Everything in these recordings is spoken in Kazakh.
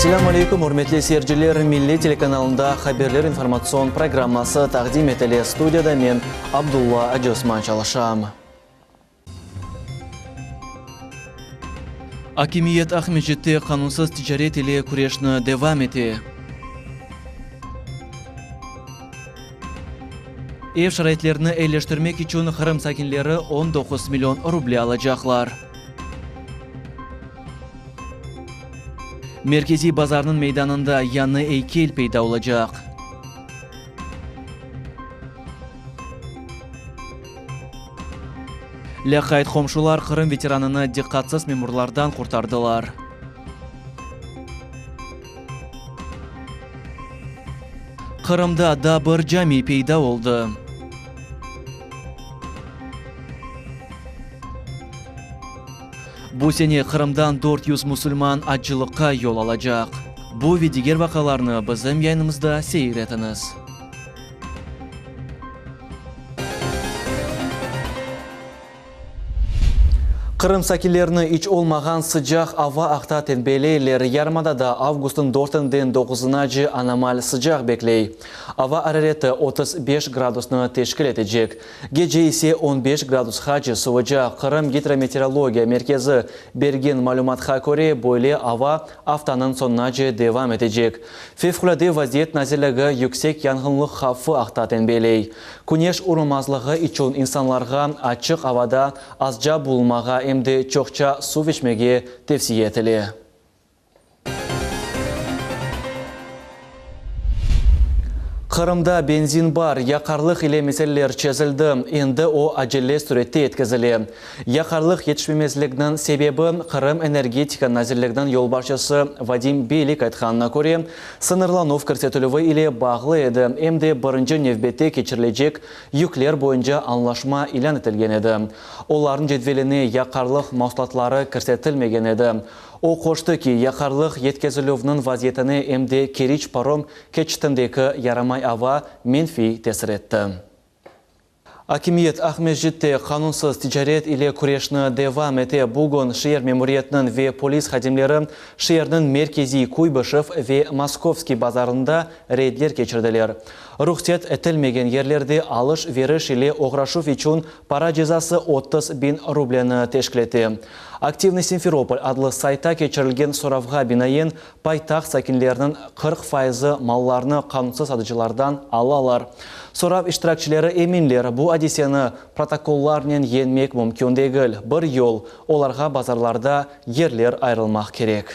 Assalamu alaikum, hurmatli seyirciler. Milli telekanalında haberler informasyon programması taqdim etili. Studiyada men Abdullah Ajosman çalışam. Akimiyet Ahmedjit'te kanunsuz ticaret ile kurashni devam etti. Ev sharoitlarini elleştirmek için Kırım sakinleri 19 milyon ruble alacaklar. Merkezi bazarının meydanında yanı heykel peyda olacak. Lakayt komşular Kırım veteranını dikkatsiz memurlardan kurtardılar. Kırım'da da bir cami peyda oldu. Bu sene Kırım'dan 400 Müslüman acılıkka yol alacak. Bu ve diğer vakalarını bizim yayınımızda seyretiniz. Kırım sakinlerini hiç olmagan sıcak hava akta tenbeleyler Yarmada'da Avgust'un 4'den 9'unaca anormal sıcak bekley. Hava harareti 35 gradusunu teşkil edecek. Gece ise 15 gradus hacı soğuyacak. Kırım Hidrometeorologiya Merkezi bergen malumatga göre böyle hava haftanın sonunaca devam edecek. Fevkalade vaziyet nazirligi yüksek yangınlık hafı akta tenbeley. Güneş urmazlığı için insanlarga açık havada azca bulmaga hem çokça su içmege tavsiye etili. Kırım'da benzin bar, yakarlık ile meseleler çözüldü. Endi o acele surette yetkizili. Yakarlık yetişmemezlikten sebebi Kırım Energetika Nazirligi'den yolbaşçısı Vadim Beylik aytkanına göre sınırlanov көрсөтүлүвү ile bağlı edi. Hem de birinci növbette geçirilecek yükler boyunca anlaşma ilan etilgen edi. Onların cedvelini yakarlık mahsulatları көрсөтүлмеген edi. O koştu ki yakarlık yetkiziluvunun vaziyetini hem de Keriç parom keçitindeki yaramay hava menfi tesir etti. Akimiyet Ahmedjit'te kanunsuz ticaret ile kurashni devam etti. Bugün şehir memuriyetinin ve polis xadimleri şehirnin merkezi Kuybышев ve Moskovski bazarında reydler geçirdiler. Ruhsat etilmegen yerlerde alış-veriş ile uğraşıv için para cezası 30.000 rubleni teşkil etti. Aktivni Simferopol adlı sayta geçirilgen soravga binaen paytaxt sakinlerinin 40% mallarını kanunsuz satıcılardan alalar. Sorav iştirakçıları eminler bu adisiyani protokollarnen yenmek mümkün değil. Bir yol olarga bazarlarda yerler ayrılmak gerek.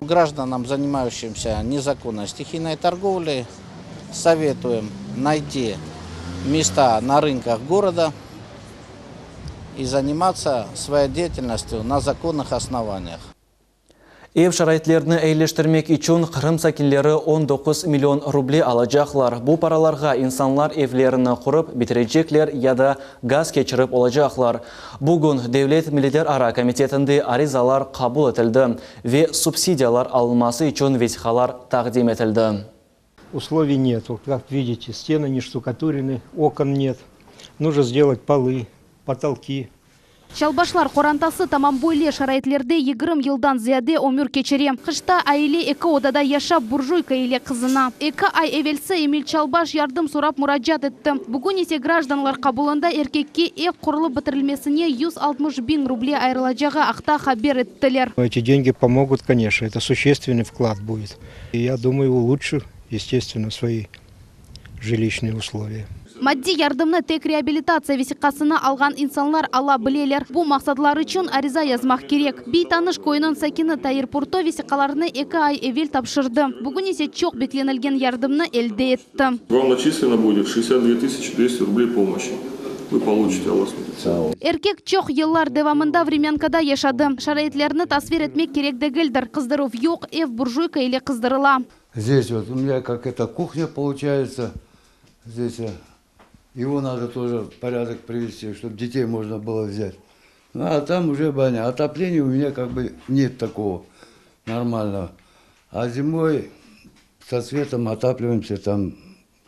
Гражданам, занимающимся незаконной стихийной торговлей, советуем найти места на рынках города и заниматься своей деятельностью на законных основаниях. Ev şaraitlerini eyleştirmek için Kırım sakinleri 19 milyon ruble alacaklar. Bu paralarga insanlar evlerini kurup bitirecekler ya da gaz geçirip olacaklar. Bugün Devlet Militer Ara Komitetinde arizalar kabul edildi ve subsidiyalar alınması için vesihalar takdim edildi. Условий нет. Вот, как видите, стены не штукатурены, окон нет. Нужно сделать полы, потолки. Шалбашлар қорантасы тамам бойле шарайтлерде 20 yıldan ziyade ömür keçirем. Kışta aile eki odada yaşap burjuyka ile kızına. 2 ay evelse Emil Çalbaş yardım sorap müracaat etti. Bugün ise gражданlar kabulunda erkekке ev kurulup bitirilmesine 160.000 ruble ayrılacağı akta haber ettiler. Эти деньги помогут, конечно, это существенный вклад будет. И я думаю, улучшу, естественно, свои жилищные условия. Maddi yardımını tek reabilitasiya vesikasını algan insanlar ala bileler. Bu maksatlar için ariza yazmak gerek. Bir tanış koyunun sakini Tayir Purto vesikalarını 2 ay evvel tapşırdı. Bugün ise çok beklenilgen yardımını elde etti. Вам начислено будет 62 200 рублей помощи. Вы получите, Allah SWT. Erkek çok yıllar devamında Времянкада yaşadı. Şarayetlerini tasvir etmek gerek değildir. Kızdırıv yok, ev burjuyka ile kızdırıla. Здесь вот у меня как это кухня получается. Здесь его надо тоже в порядок привести, чтобы детей можно было взять. Ну а там уже баня. Отопления у меня как бы нет такого нормального. А зимой со светом отапливаемся, там,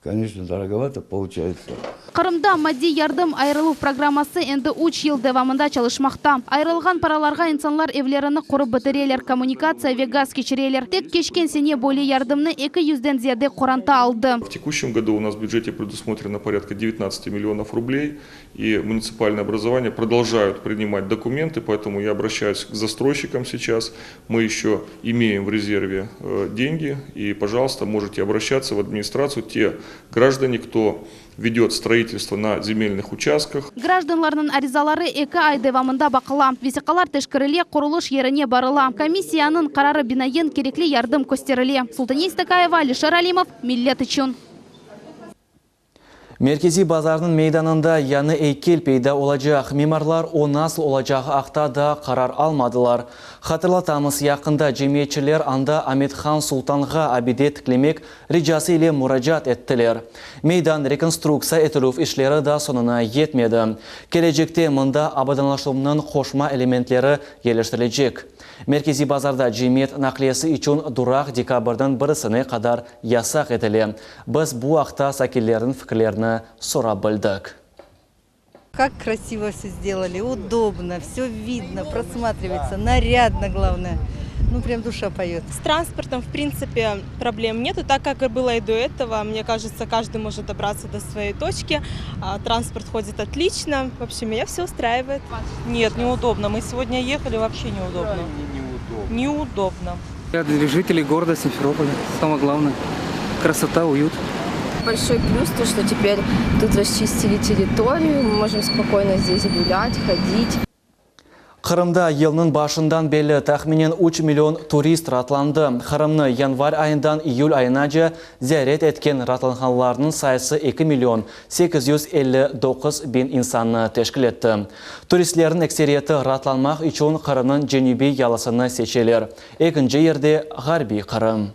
конечно, дороговато получается. Қырымда maddi ярдым айрылу программасы енді 3 ел девамында çalışмақта. Айрылған параларға инсанлар евлеріні құрып бітірелер, коммуникация ве газ кечерелер. Тек кешкен сене более ярдымны 200-ден зияде қоранта алды. В текущем году у нас в бюджете предусмотрено порядка 19 миллионов рублей, и муниципальное образование продолжают принимать документы, поэтому я обращаюсь к застройщикам сейчас. Мы еще имеем в резерве деньги, и, пожалуйста, можете обращаться в администрацию те граждане, кто ведет строительство на земельных участках. Гражданларның аризалары 2 ай девамында бақыла. Весеқалар тешкіріле құрылыш еріне барыла. Комиссияның қарары бинайын керекли ярдым көстеріле. Султания Истакаева, Алишер Алимов, Миллет үшін. Меркези базарының мейданында яны эйкел пейда олacak. Мемарлар о насыл олacағы ақта да қарар алмадылар. Хатırlatамыз, яқында жемиетчілер анда Аметхан Султанға абиде тіклемек рижасы ile мұрajat еттілер. Мейдан реконструкция етілуф ішлері да сонына етмеді. Келечекте мұнда абаданлашылымның қошма элементлері елештірілежек. Меркези базарда жемиет нақлиясы үшін дурақ декабрдың бірісіне қадар ясақ етілі. Біз бұ ақта сакелердің фікірлеріні сұрап білдік. Как красиво все сделали, удобно, все видно, просматривается, нарядно главное. Ну, прям душа поет. С транспортом, в принципе, проблем нету, так как и было и до этого. Мне кажется, каждый может добраться до своей точки. Транспорт ходит отлично. В общем, меня все устраивает. Нет, неудобно. Мы сегодня ехали, вообще неудобно. Неудобно. Для жителей города Симферополя самое главное. Красота, уют. Большой плюс то, что теперь тут расчистили территорию, мы можем спокойно здесь гулять, ходить. Қырымда елінің башындан белі тәхменен 3 миллион турист ратланды. Қырымны январь айындан июль айынача зиярет еткен ратланғанларының сайысы 2 миллион 859 bin insanны тешкіл етті. Туристлердің эксериеті ратланмақ үшін Қырымның Женюби ялысыны сечелер. Екінші ерде Ғарби Қырым.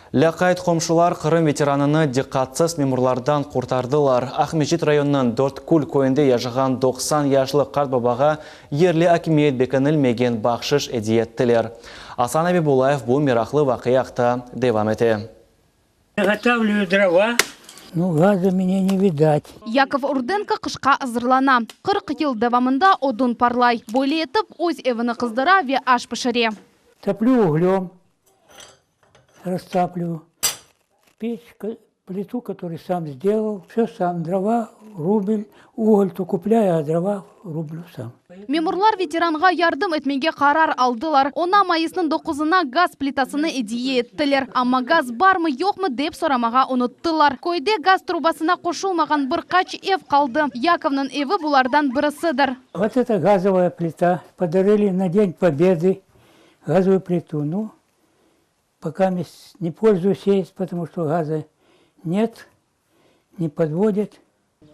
Ләқайт қомшылар Қырым ветераныны диққатсыз мемурлардан құртардылар. Ахмечит районынан Дорткул көйінде яжыған 90 яшлы қарт бабаға ерлі акимиет бекінілмеген бақшыш әдиеттілер. Асан Абибулаев бұл мирақлы вақияқта девам ете. Готовлю дрова. Ну, газа меня не видать. Яков Урденко қышқа ызырлана. 40 ел давамында одын парлай. Бойлы етіп, өз евіні қыздыра ве аш пішіре. Топлю углем. Растапливаю. Печь, плиту, которую сам сделал. Все сам. Дрова, рубль, уголь то купляю, а дрова рублю сам. Мемурлар ветеранға ярдым етмеге қарар алдылар. Она майысының 9-ына газ плитасыны идея еттілер. Amma газ бар мы, жоқ мы деп сорамаға ұныттылар. Көйде газ трубасына қошылмаған бір қач ев қалды. Яковның еві бұлардан бірісідір. Вот это газовая плита. Подарили на День Победы газовую плиту. Ну, пока не пользуюсь есть, потому что газа нет, не подводит.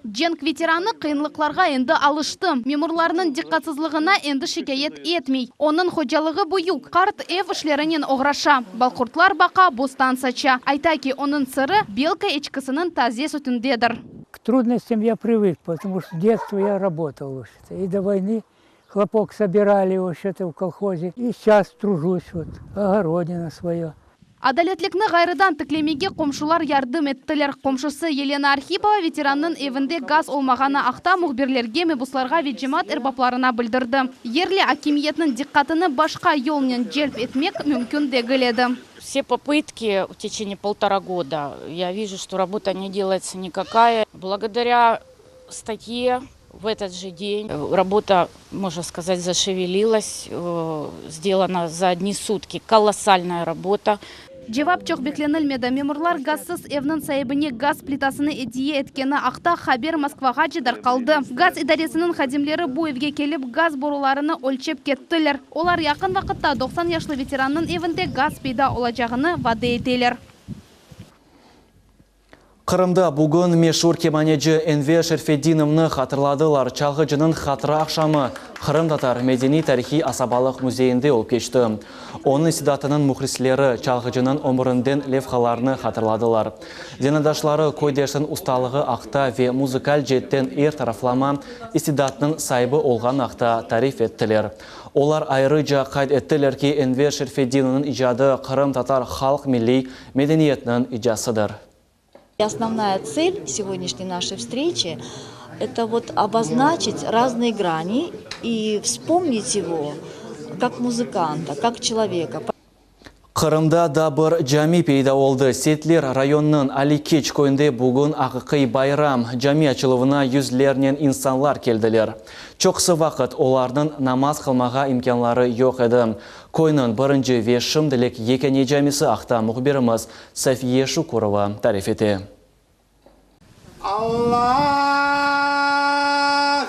Дженк ветераны қиынлықларға енді алышты. Мемурларының диққатсызлығына енді шекайет етмей. Оның ходжалығы бұйық. Қарт эв ішлерінен оғраша. Балқұртлар бақа бостан сача. Айта ки, оның сыры белка ечкісінің тазе сүтіндедір. К трудностям я привык, потому что с детства я работал. И до войны хлопок собирали в колхозе. И сейчас тружусь, огородина своя. Адалетлікні ғайрыдан тіклемеге қомшылар ярдым еттілер. Қомшысы Елена Архипова ветеранның евінде газ олмағаны ақта мұхберлерге мебусларға веджимат әрбапларына білдірді. Ерлі акимиетінің диққатыны башқа елінен желп етмек мүмкін дегіледі. Все попытки в течение 1,5 года, я вижу, что работа не делается никакая. Благодаря статье в этот же день работа, можно сказать, зашевелилась, сделана за одни сутки. Колоссальная работа. Жевап чоқбекленілмеді. Мемурлар газсыз евнің сайыбыне газ плитасыны идея еткені ақта хабер Москваға жедар қалды. Газ идаресінің хадимлері бұл евге келіп газ боруларыны өлчеп кеттілер. Олар яқын вақытта 90 яшлы ветеранның евінде газ пейда олачағыны вады етелер. Қырымда бүгін мешур кеманеджі Энвер Шерфеддиновны хатырладылар. Чалғыжының хатыра ақшамы Қырым татар мәдени тарихи асабалық музейінде ол кешті. Оның истидатының мұхлислері Чалғыжының өмірінден левхаларыны хатырладылар. Зенадашлары көйдершін ұсталығы ақта ве музыкал жеттен ер тарафлама истидатының сайбы олған ақта тариф еттілер. Олар айрыжа қайд еттілер ки Энвер Шерфеддиновның ижады Қырым татар халық милли мәдениетінің ижасыдыр. Основная цель сегодняшней нашей встречи – это вот обозначить разные грани и вспомнить его как музыканта, как человека. Қырымда да бір жами пейда олды. Сетлер районның Аликеч көйінде бүгін ақықи байрам жами ачылығына yüzлерінен инсанлар келділер. Чоқсы вақыт олардың намаз қылмаға имканлары жоқ еді. Койның бірінші вешім ділік екене жамisi ақта мұхберіміз Сафие Шукурова тариф еті. Аллах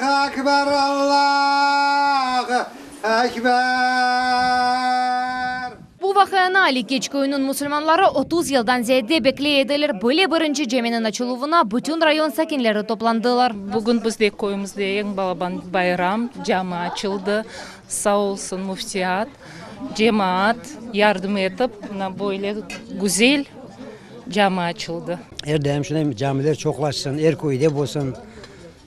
акбар, Аллах акбар. Bu vakayana Аликеч көйінің мұсылманлары 30 yıldan ziyade bekleyediler. Böyle birinci ceminin açıluvuna bütün rayon sakinleri toplandılar. Bugün bizde koyumuzda en balaban bayram, cami açıldı. Sağ olsun muftiyat, cemaat yardım edip böyle güzel cami açıldı. Erdemşine camiler çoklaşsın, köyde olsun,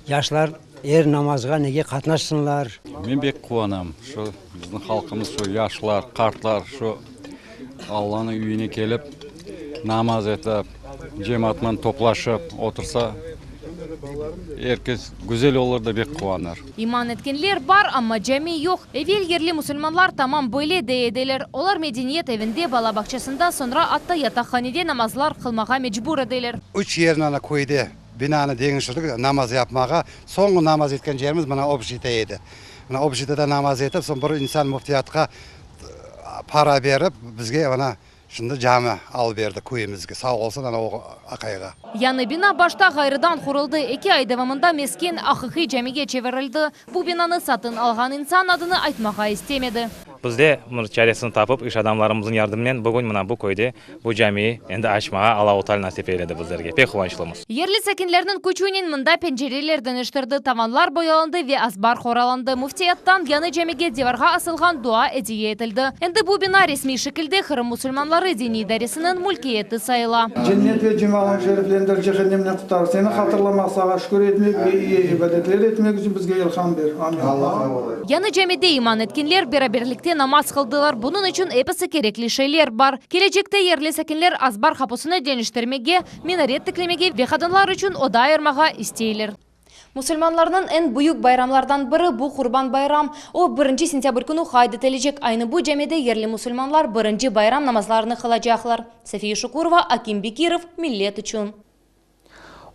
yaşlar namazga nege katnaşsınlar. Men bek kuvанам, şu bizim halkımız şu yaşlar, kartlar şu Allah'ın үйüne kelip namaz etip, cemaatman toplaşıp otursa herkes güzel olur da bek kuvanır. İman etkenler var ama cami yok. Evvel yerli Müslümanlar tamam böyle deyediler. Olar medeniyet evinde balabakçasında sonra atta yatakhanede namazlar kılmağa mecbur ediler. 3 yerine koydu. Binanı değiştirdik, namaz yapmağa. Son namaz etken yerimiz bana objite edi. Bana objitede namaz etip, son bir insan muftiyatka para verip, bizge bana şimdi cami al verdi köyümüzge. Sağ olsun ana o akayga. Yani bina başta gayrıdan kuruldu. 2 ay devamında mesken akıkı camiye çevirildi. Bu binanı satın algan insan adını aytmağa istemedi. Bizde çaresini tapıp iş adamlarımızın yardımıyla bugün bu köyde bu camiyi endi açmağa Allah-u Teala nasip eyledi bizlerge. Pek kuvvançlımız. Yerli sakinlerinin köçüğünün mında pencereler dönüştürdü, tavanlar boyalandı ve azbar xoralandı. Muftiyattan yanı camiye devarga asılgan dua hediye edildi. Endi bu bina resmi şekilde Kırım Müslümanları Dini İdaresi'nin mülkiyeti sayıla. Cennet ve cemaat şeriflendir, cehennemden kurtar. Seni hatırlamak, sana şükür etmek ve iyi ibadetler etmek için bizge ilham ver. Amin. Yanı camide iman etkinler beraberlikte namaz kıldılar. Bunun için hepsi gerekli şeyler var. Gelecekte yerli sakinler azbar kapısını dönüştürmege, minaret tiklemege ve kadınlar için oda ayırmağa isteyirler. Müslümanların en büyük bayramlardan biri bu Kurban Bayram. O 1. sentyabr günü kaydedilecek. Aynı bu camide yerli Müslümanlar 1. bayram namazlarını kılacaklar. Safiye Şukurova, Akim Bekirov, Millet için.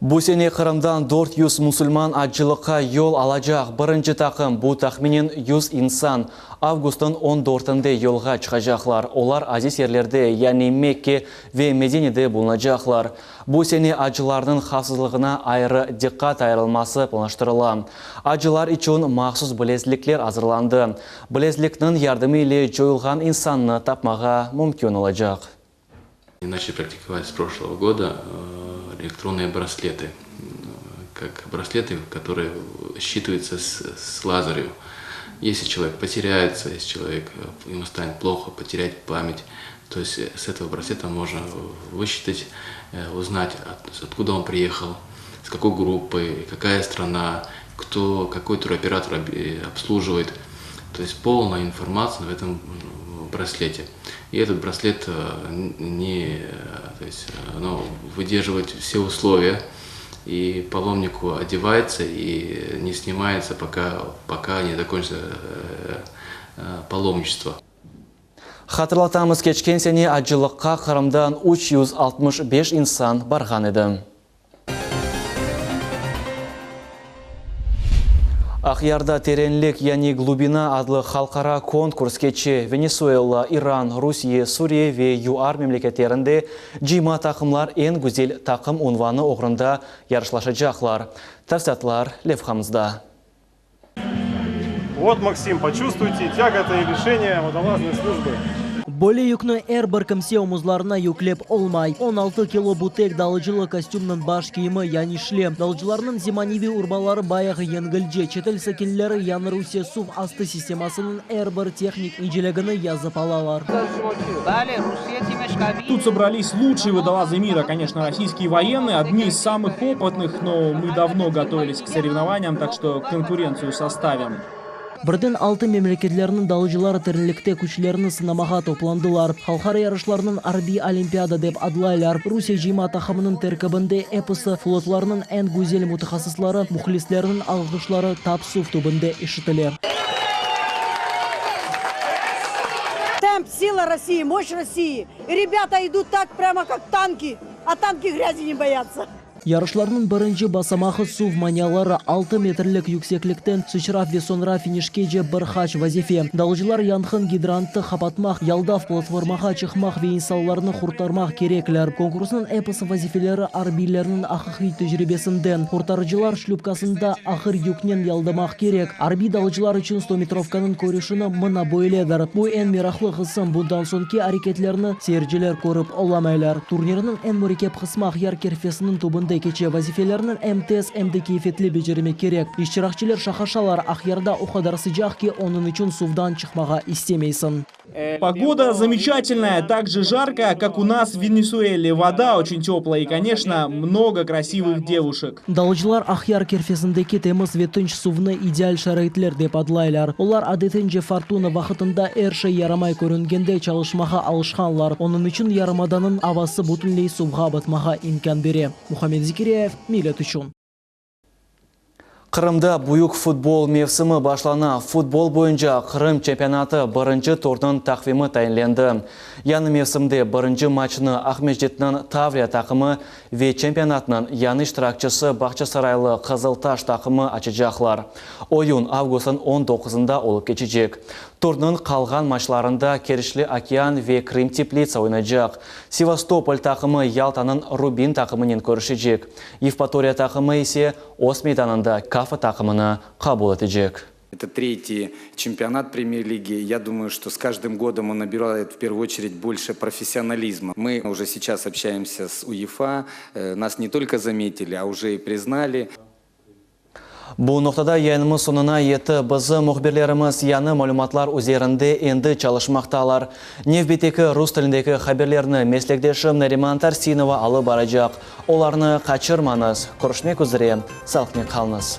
Bu sene Kırım'dan 400 Müslüman acılıkka yol alacak. Birinci takım bu tahminin 100 insan Avgust'un 14'inde yolga çıkacaklar. Olar aziz yerlerde yani Mekke ve Medine'de bulunacaklar. Bu sene acılarının hafızlığına ayrı dikkat ayrılması planlaştırılan. Acılar için mahsus bilezlikler hazırlandı. Bilezliknin yardımı ile joyulgan insanını tapmağa mümkün olacak. Начали практиковать с прошлого года электронные браслеты, как браслеты, которые считываются с лазерью. Если человек потеряется, если человек, ему станет плохо, потерять память, то есть с этого браслета можно высчитать, узнать, откуда он приехал, с какой группы, какая страна, кто, какой туроператор обслуживает. То есть полная информация в этом браслете. И этот браслет выдерживает все условия, и паломнику одевается и не снимается, пока не закончится паломничество. Hatırlatamız geçken sene acılıkka Kırım'dan 365 insan bargan edi. Ақярда тереңлік, яни глубина адлы халқара конкурс кече Венесуэла, Иран, Русия, Сурия ве ЮАР мемлекеттерінде жима тақымлар ең güzel тақым унваны оғрында ярышлашачақлар. Тәфсатлар Левхамызда. Вот, Максим, почувствуйте тяготы и лишения водолазной службы. Более юкны әрбір кімсе омызларына юклеп олмай. 16 кило бутек далыжылы костюмның баш киімі яни шлем. Далыжыларының зиманеви урбалары баяғы енгілже. Четел сәкенлері яны Русия сув асты системасының әрбір техник инжелегіні язып алалар. Тут собрались лучшие водолазы мира, конечно, российские военные, одни из самых опытных, но мы давно готовились к соревнованиям, так что конкуренцию составим. Бірден 6 мемлекетлерінің далжылары тірілікте күчлерінің сынамаға топландылар. Халқары ярышларының Арби Олимпиада деп адлайлар. Русия жима тақымының теркабынде эпосы флотларының ән гүзел мутахасыслары, мұхлислерінің алғышлары тапсув тобынде ешітілер. Темп, сила России, мощь России. И ребята идут так прямо как танки, а танки грязи не боятся. Ярышларының бірінші басамақы сув маниялары 6 метрлік юксекліктен сычрав весонра финишкеже бір хач вазифе. Далжылар янхын гидрантты хапатмақ, ялдав платформаға чықмақ вейінсалларыны хұртармақ кереклер. Конкурсының эпосы вазифелері арбилерінің ақықи тәжірибесінден. Хұртарыжылар шлюпкасында ақыр юкнен ялдамақ керек. Арби далжылар үшін 100 метровканың көрішіні мұна бойледір. Бұл ән мерақлы қысын бұндан сонки әрекетлеріні серджелер көріп оламайлар. Турнирінің ән мөрекеп қысмақ яр керфесінің тобында кече вазифелерінің МТС әмді кейфетлі бежереме керек. Ишчирақчылар шахашалар ақярда оқадар сыжақ ки оның үшін суфдан чықмаға истемейсін. Погода замечательная, так же жарко, как у нас в Венесуэле. Вода очень теплая и, конечно, много красивых девушек. Далжылар ақяр керфесіндекі теміз ветінч сувны идеал шарайтлер деп адлайлар. Олар адетінже фортуна вақытында әрші ярамай көрінгенде чалышмаға алышқанлар. Оның үшін ярамаданын авасы бұтынлей сувға батмаға имкан бере. Мухаммед Зикиреев, Милет үшін. Қырымда бұйық футбол мевсімі башлана. Футбол бойынша Қырым чемпионаты бірінші турдың тақвимы тайынленді. Яны мевсімде бірінші матчыны Ахмеджетінің Таврия тақымы ве чемпионатының яны штыракчысы Бақчасарайлы Қызылташ тақымы ачыжақлар. Ойын августың 19-ында олып кечежек. Турның қалған матчларында Керішлі Океан ве Крым Теплица ойнайжақ. Севастополь тақымы Ялтаның Рубин тақымынен көрішежек. Евпатория тақымы есе Ос мейданында Кафа тақымына қабыл етежек. Это третий чемпионат премьер-лиги. Я думаю, что с каждым годом он набирает в первую очередь больше профессионализма. Мы уже сейчас общаемся с УЕФА. Нас не только заметили, а уже и признали. Бұл ноқтада яйнымыз сонына еті бізі мұхберлеріміз яны мәлуматлар өзерінде енді чалышмақталар. Невбетекі рус тіліндегі хаберлеріні меслектешім Нариман Тарсинова алып баражақ. Оларны қачырманыз, көрішмек үзіре, салқын қалыңыз.